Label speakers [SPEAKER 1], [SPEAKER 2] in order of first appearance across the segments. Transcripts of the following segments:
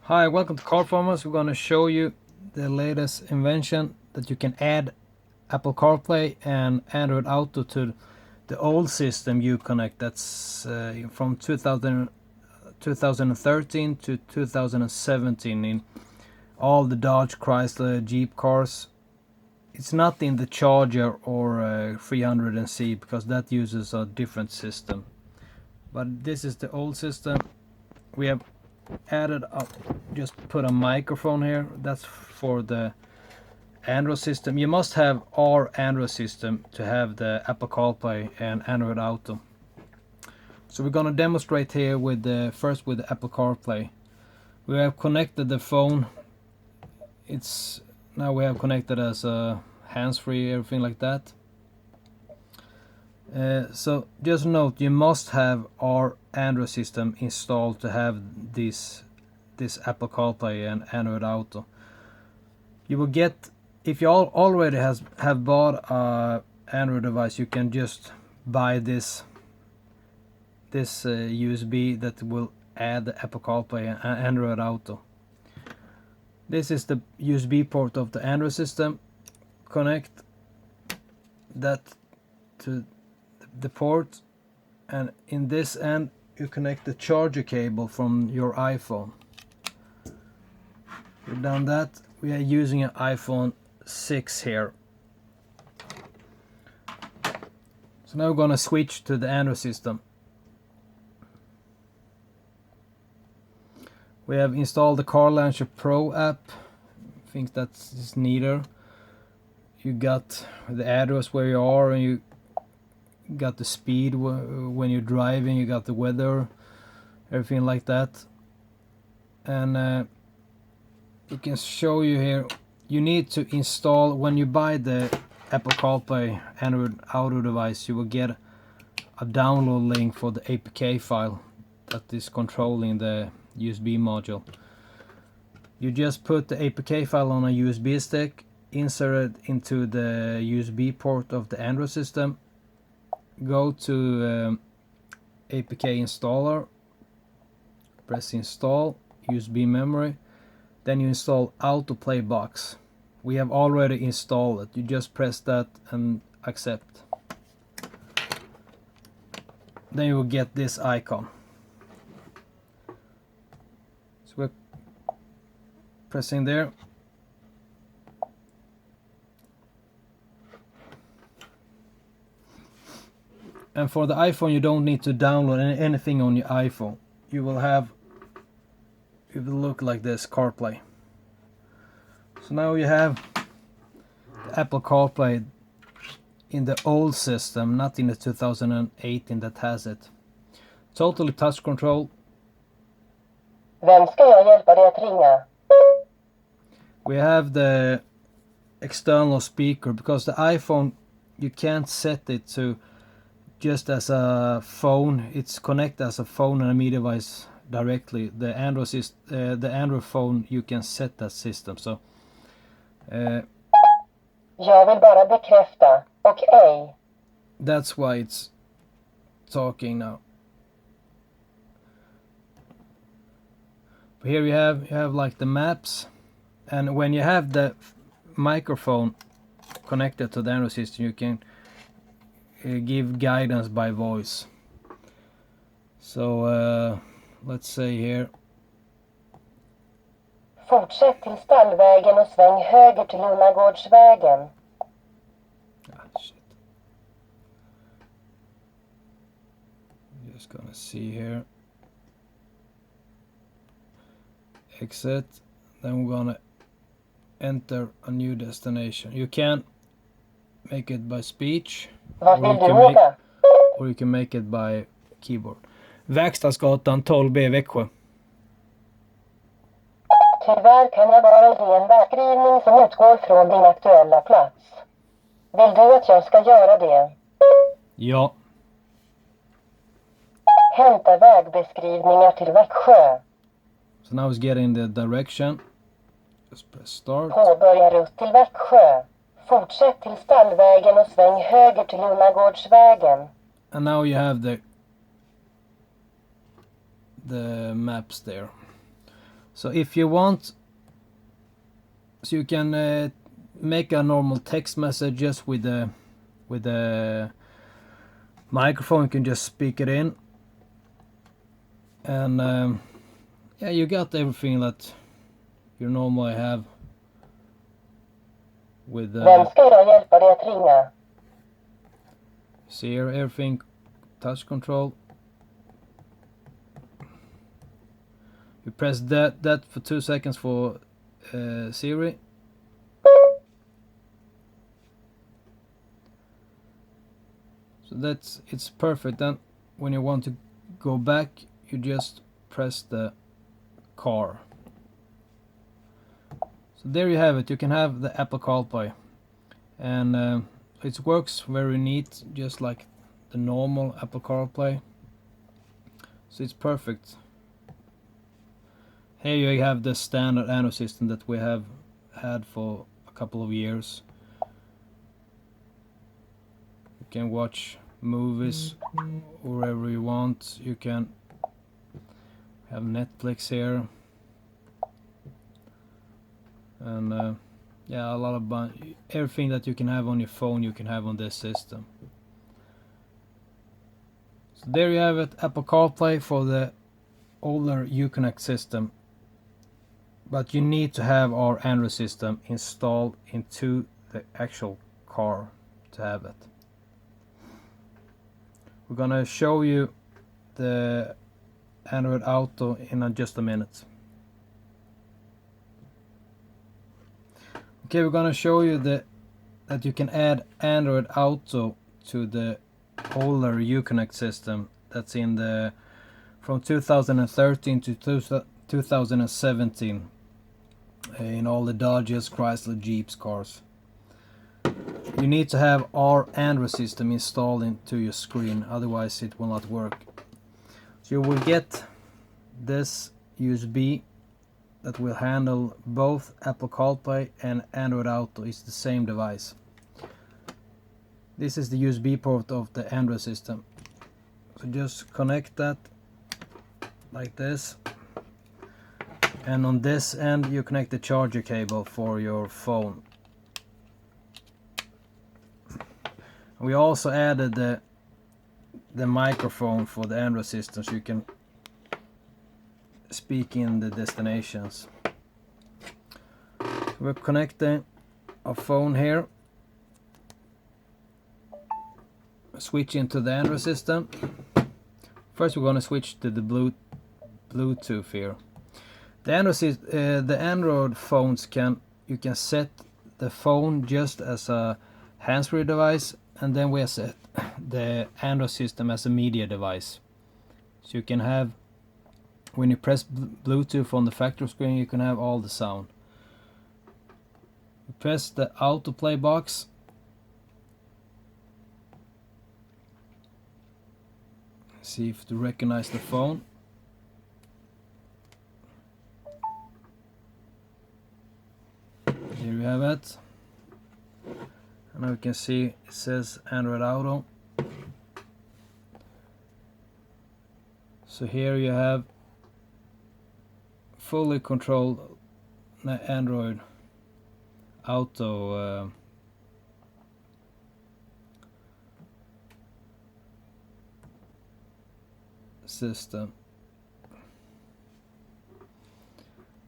[SPEAKER 1] Hi, welcome to Carperformance. We're going to show you the latest invention that you can add Apple CarPlay and Android Auto to the old system Uconnect. That's from 2013 to 2017 in all the Dodge, Chrysler, Jeep cars. It's not in the Charger or 300C because that uses a different system. But this is the old system. We have added up, just put a microphone here. That's for the Android system. You must have our Android system to have the Apple CarPlay and Android Auto. So we're gonna demonstrate here with first with the Apple CarPlay. We have connected the phone. Now we have connected as a hands-free, everything like that. So just note, you must have our Android system installed to have this Apple CarPlay and Android Auto. You will get, if you already have bought a Android device, you can just buy this USB that will add the Apple CarPlay and Android Auto. This is the USB port of the Android system. Connect that to the port, and in this end you connect the charger cable from your iPhone. We've done that. We are using an iPhone 6 here. So now we're gonna switch to the Android system. We have installed the Car Launcher Pro app. I think that's neater. You got the address where you are, and you got the speed when you're driving, you got the weather, everything like that. And it can show you here, you need to install, when you buy the Apple CarPlay Android Auto device, you will get a download link for the APK file that is controlling the USB module. You just put the APK file on a USB stick, insert it into the USB port of the Android system, go to APK installer, press install, USB memory, then you install Autoplay box. We have already installed it. You just press that and accept. Then you will get this icon. So we're pressing there. And for the iPhone, you don't need to download anything on your iPhone. It will look like this, CarPlay. So now you have the Apple CarPlay in the old system, not in the 2018 that has it. Totally touch control.
[SPEAKER 2] Vem ska jag hjälpa dig att ringa?
[SPEAKER 1] We have the external speaker, because the iPhone, you can't set it to just as a phone. It's connected as a phone and a media device directly. The Android phone, you can set that system. So
[SPEAKER 2] Jag vill bara bekräfta. Okej.
[SPEAKER 1] that's why it's talking now. But here you have like the maps, and when you have the microphone connected to the Android system, you can give guidance by voice. So let's say here,
[SPEAKER 2] Fortsätt till Stallvägen och sväng höger till Unnagårdsvägen.
[SPEAKER 1] shit. Just gonna see here. Exit. Then we're gonna enter a new destination. You can make it by speech,
[SPEAKER 2] Vart vill du åka?
[SPEAKER 1] or you can make it by keyboard. Verkstadsgatan 12B, Växjö.
[SPEAKER 2] Tyvärr kan jag bara ge en vägskrivning som utgår från din aktuella plats. Vill du att jag ska göra det?
[SPEAKER 1] Ja.
[SPEAKER 2] Hämta vägbeskrivningar till Växjö.
[SPEAKER 1] So now it's getting the direction. Just press start.
[SPEAKER 2] Påbörja rutt till Växjö. Fortsätt till Stallvägen och sväng höger till Unnagårdsvägen.
[SPEAKER 1] And now you have the maps there. So if you want, so you can make a normal text message just with the microphone. You can just speak it in, and yeah, you got everything that you normally have with
[SPEAKER 2] Vem ska jag hjälpa dig att ringa?
[SPEAKER 1] see here, everything touch control. You press that for 2 seconds for Siri. So it's perfect. Then when you want to go back, you just press the car. So there you have it. You can have the Apple Carplay, and it works very neat, just like the normal Apple Carplay. So it's perfect. Here you have the standard Android system that we have had for a couple of years. You can watch movies wherever you want. You can have Netflix here, and yeah, a lot of everything that you can have on your phone you can have on this system. So there you have it, Apple CarPlay for the older Uconnect system. But you need to have our Android system installed into the actual car to have it. We're gonna show you the Android Auto in just a minute. Okay, we're gonna show you that you can add Android Auto to the older Uconnect system that's in the from 2013 to 2017 in all the Dodges, Chrysler, Jeeps cars. You need to have our Android system installed into your screen, otherwise it will not work. So you will get this USB that will handle both Apple CarPlay and Android Auto. It's the same device. This is the USB port of the Android system. So just connect that like this. And on this end you connect the charger cable for your phone. We also added the microphone for the Android system, so you can speak in the destinations. We're connecting our phone here. Switch into the Android system. First we're going to switch to the Bluetooth here. The Android phones you can set the phone just as a hands-free device, and then we set the Android system as a media device. So you can have, when you press Bluetooth on the factory screen, you can have all the sound. You press the autoplay box. See if to recognize the phone. Here we have it. And now you can see it says Android Auto. So here you have fully controlled Android Auto system.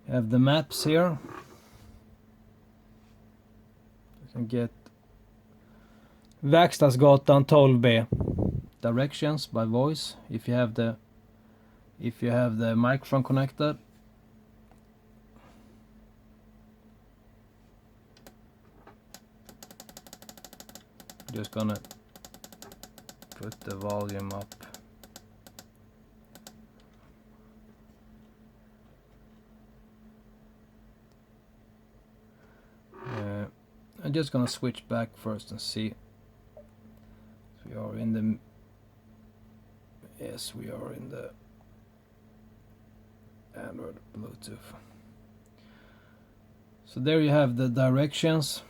[SPEAKER 1] You have the maps here. You can get Verkstadsgatan 12B directions by voice if you have the microphone connected. Just gonna put the volume up. I'm just gonna switch back first and see. We are in the Android Bluetooth. So there you have the directions.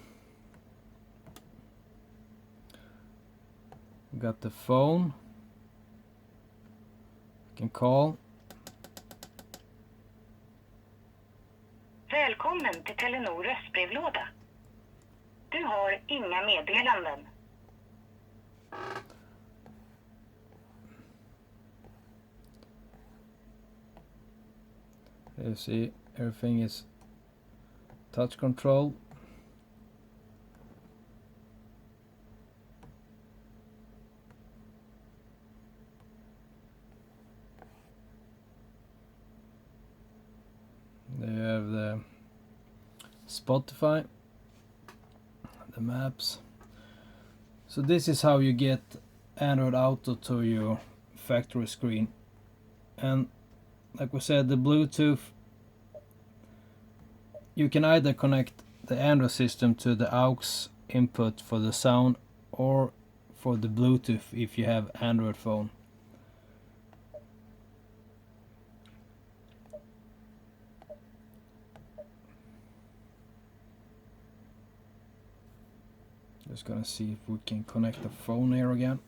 [SPEAKER 1] We got the phone. You can call.
[SPEAKER 2] Välkommen till Telenor röstbrevlåda. Du har inga meddelanden.
[SPEAKER 1] You see, everything is touch control. There you have the Spotify, the maps. So this is how you get Android Auto to your factory screen. And like we said, the Bluetooth, you can either connect the Android system to the aux input for the sound or for the Bluetooth if you have Android phone. Just gonna see if we can connect the phone here again.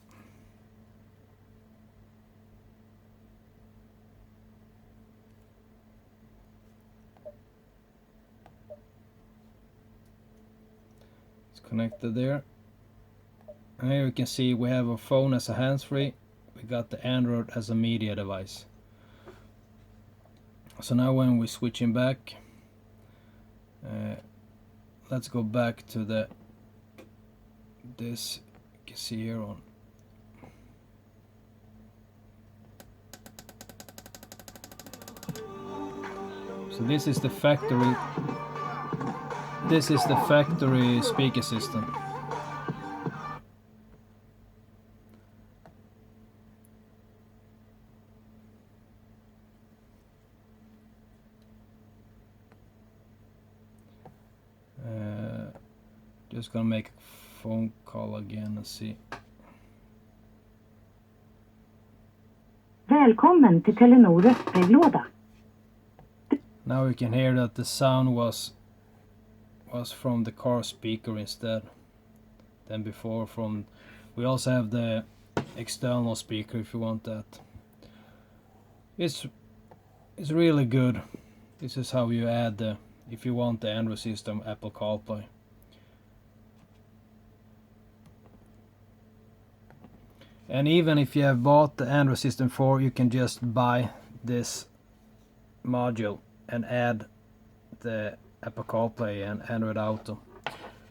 [SPEAKER 1] It's connected there. And here you can see we have a phone as a hands-free. We got the Android as a media device. So now when we're switching back, let's go back to this. You can see here on. So this is the factory. This is the factory speaker system. Just gonna make a phone call again and see.
[SPEAKER 2] Välkommen till Telenor röstbrevlåda.
[SPEAKER 1] Now we can hear that the sound was from the car speaker instead than before. We also have the external speaker if you want that. It's really good. This is how you add if you want the Android system, Apple Carplay. And even if you have bought the Android System 4, you can just buy this module and add the Apple CarPlay and Android Auto.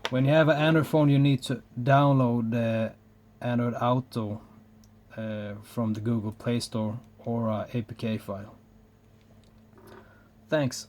[SPEAKER 1] When you have an Android phone, you need to download the Android Auto from the Google Play Store or APK file. Thanks.